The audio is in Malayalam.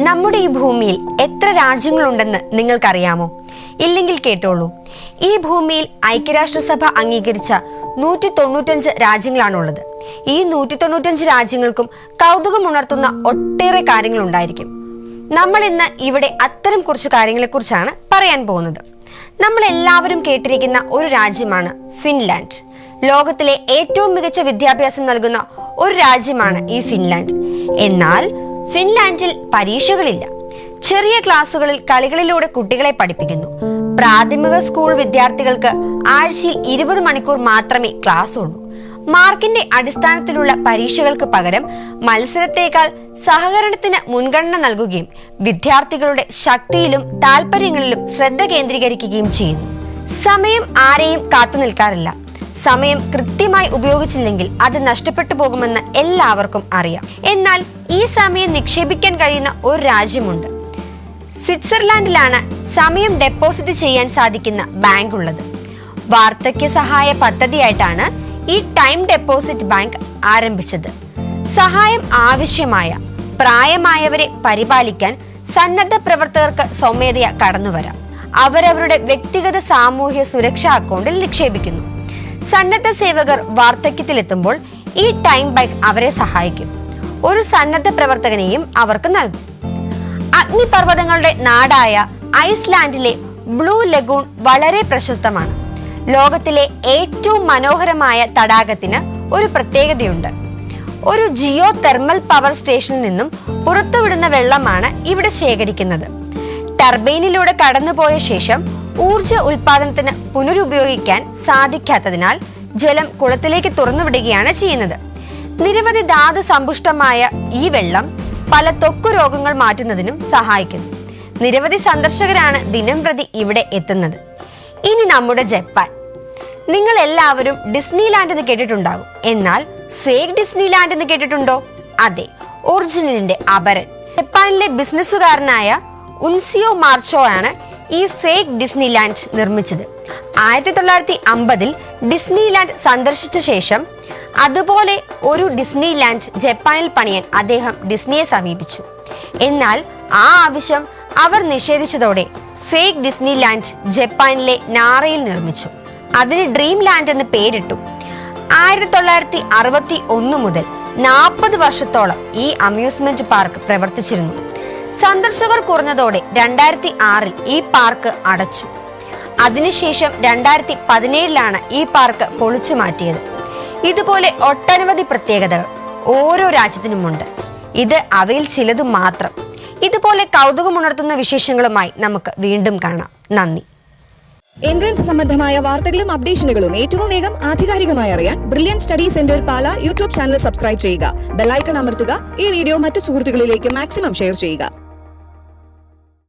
നമ്മുടെ ഈ ഭൂമിയിൽ എത്ര രാജ്യങ്ങളുണ്ടെന്ന് നിങ്ങൾക്കറിയാമോ? ഇല്ലെങ്കിൽ കേട്ടോളൂ. ഈ ഭൂമിയിൽ ഐക്യരാഷ്ട്രസഭ അംഗീകരിച്ച 195 രാജ്യങ്ങളാണുള്ളത്. ഈ 195 രാജ്യങ്ങൾക്കും കൗതുകമുണർത്തുന്ന ഒട്ടേറെ കാര്യങ്ങളുണ്ടായിരിക്കും. നമ്മൾ ഇന്ന് ഇവിടെ അത്തരം കുറച്ച് കാര്യങ്ങളെക്കുറിച്ചാണ് പറയാൻ പോകുന്നത്. നമ്മൾ എല്ലാവരും കേട്ടിരിക്കുന്ന ഒരു രാജ്യമാണ് ഫിൻലാൻഡ്. ലോകത്തിലെ ഏറ്റവും മികച്ച വിദ്യാഭ്യാസം നൽകുന്ന ഒരു രാജ്യമാണ് ഈ ഫിൻലാൻഡ്. എന്നാൽ ഫിൻലാൻഡിൽ പരീക്ഷകളില്ല. ചെറിയ ക്ലാസുകളിൽ കളികളിലൂടെ കുട്ടികളെ പഠിപ്പിക്കുന്നു. പ്രാഥമിക സ്കൂൾ വിദ്യാർത്ഥികൾക്ക് ആഴ്ചയിൽ 20 മണിക്കൂർ മാത്രമേ ക്ലാസ് ഉള്ളൂ. മാർക്കിന്റെ അടിസ്ഥാനത്തിലുള്ള പരീക്ഷകൾക്ക് പകരം മത്സരത്തേക്കാൾ സഹകരണത്തിന് മുൻഗണന നൽകുകയും വിദ്യാർത്ഥികളുടെ ശക്തിയിലും താല്പര്യങ്ങളിലും ശ്രദ്ധ കേന്ദ്രീകരിക്കുകയും ചെയ്യുന്നു. സമയം ആരെയും കാത്തു നിൽക്കാറില്ല. സമയം കൃത്യമായി ഉപയോഗിച്ചില്ലെങ്കിൽ അത് നഷ്ടപ്പെട്ടു പോകുമെന്ന് എല്ലാവർക്കും അറിയാം. എന്നാൽ ഈ സമയം നിക്ഷേപിക്കാൻ കഴിയുന്ന ഒരു രാജ്യമുണ്ട്. സ്വിറ്റ്സർലാൻഡിലാണ് സമയം ഡെപ്പോസിറ്റ് ചെയ്യാൻ സാധിക്കുന്ന ബാങ്ക് ഉള്ളത്. വാർദ്ധക്യ സഹായ പദ്ധതിയായിട്ടാണ് ഈ ടൈം ഡെപ്പോസിറ്റ് ബാങ്ക് ആരംഭിച്ചത്. സഹായം ആവശ്യമായ പ്രായമായവരെ പരിപാലിക്കാൻ സന്നദ്ധ പ്രവർത്തകർക്ക് സ്വമേധയാ കടന്നുവരാം. അവരവരുടെ വ്യക്തിഗത സാമൂഹ്യ സുരക്ഷാ അക്കൗണ്ടിൽ നിക്ഷേപിക്കുന്നു. സന്നദ്ധ സേവകർ വാർദ്ധക്യത്തിലെത്തുമ്പോൾ ഈ ടൈം ബാങ്ക് അവരെ സഹായിക്കും. ഒരു സന്നദ്ധ പ്രവർത്തകനെയും അവർക്ക് നൽകും. അഗ്നിപർവ്വതങ്ങളുടെ നാടായ ഐസ്ലാൻഡിലെ ബ്ലൂ ലഗൂൺ വളരെ പ്രശസ്തമാണ്. ലോകത്തിലെ ഏറ്റവും മനോഹരമായ തടാകത്തിന് ഒരു പ്രത്യേകതയുണ്ട്. ഒരു ജിയോ തെർമൽ പവർ സ്റ്റേഷനിൽ നിന്നും പുറത്തുവിടുന്ന വെള്ളമാണ് ഇവിടെ ശേഖരിക്കുന്നത്. ടർബൈനിലൂടെ കടന്നുപോയ ശേഷം ഊർജ ഉൽപാദനത്തിന് പുനരുപയോഗിക്കാൻ സാധിക്കാത്തതിനാൽ ജലം കുളത്തിലേക്ക് തുറന്നുവിടുകയാണ് ചെയ്യുന്നത്. നിരവധി ധാതു സമ്പുഷ്ടമായ ഈ വെള്ളം പല ത്വക്ക് രോഗങ്ങൾ മാറ്റുന്നതിനും സഹായിക്കുന്നു. നിരവധി സന്ദർശകരാണ് ദിനം പ്രതി ഇവിടെ എത്തുന്നത്. ഇനി നമ്മുടെ ജപ്പാൻ. നിങ്ങൾ എല്ലാവരും ഡിസ്നിലാൻഡ് എന്ന് കേട്ടിട്ടുണ്ടാകും. എന്നാൽ ഫേക്ക് ഡിസ്നിലാൻഡ് എന്ന് കേട്ടിട്ടുണ്ടോ? അതെ, ഒറിജിനലിന്റെ അപരൻ. ജപ്പാനിലെ ബിസിനസ്സുകാരനായ ഉൻസിയോ മാർച്ചോ ആണ് ഈ ഫേക്ക് ഡിസ്നിലാൻഡ് നിർമ്മിച്ചത്. 1950 ഡിസ്നിലാൻഡ് സന്ദർശിച്ച ശേഷം അതുപോലെ ഒരു ഡിസ്നിലാൻഡ് ജപ്പാനിൽ പണിയാൻ അദ്ദേഹം ഡിസ്നിയെ സമീപിച്ചു. എന്നാൽ ആ ആവശ്യം അവർ നിഷേധിച്ചതോടെ ഫേക്ക് ഡിസ്നിലാൻഡ് ജപ്പാനിലെ നാറയിൽ നിർമ്മിച്ചു. അതിന് ഡ്രീം ലാൻഡ് എന്ന് പേരിട്ടു. 1961 മുതൽ 40 വർഷത്തോളം ഈ അമ്യൂസ്മെന്റ് പാർക്ക് പ്രവർത്തിച്ചിരുന്നു. സന്ദർശകർ കുറഞ്ഞതോടെ 2006 ഈ പാർക്ക് അടച്ചു. അതിനുശേഷം 2017 ഈ പാർക്ക് പൊളിച്ചു മാറ്റിയത്. ഇതുപോലെ ഒട്ടനവധി പ്രത്യേകതകൾ ഓരോ രാജ്യത്തിനുമുണ്ട്. ഇത് അവയിൽ ചിലതു മാത്രം. ഇതുപോലെ കൗതുകമുണർത്തുന്ന വിശേഷങ്ങളുമായി നമുക്ക് വീണ്ടും കാണാം. നന്ദി. എൻട്രൻസ് സംബന്ധമായ വാർത്തകളും അപ്ഡേഷനുകളും ഏറ്റവും വേഗം ആധികാരികമായി അറിയാൻ ബ്രില്യൻ സ്റ്റഡി സെന്റർ പാല യൂട്യൂബ് ചാനൽ സബ്സ്ക്രൈബ് ചെയ്യുക. ബെല്ലൈക്കൺ അമർത്തുക. ഈ വീഡിയോ മറ്റു സുഹൃത്തുക്കളിലേക്ക് മാക്സിമം ഷെയർ ചെയ്യുക.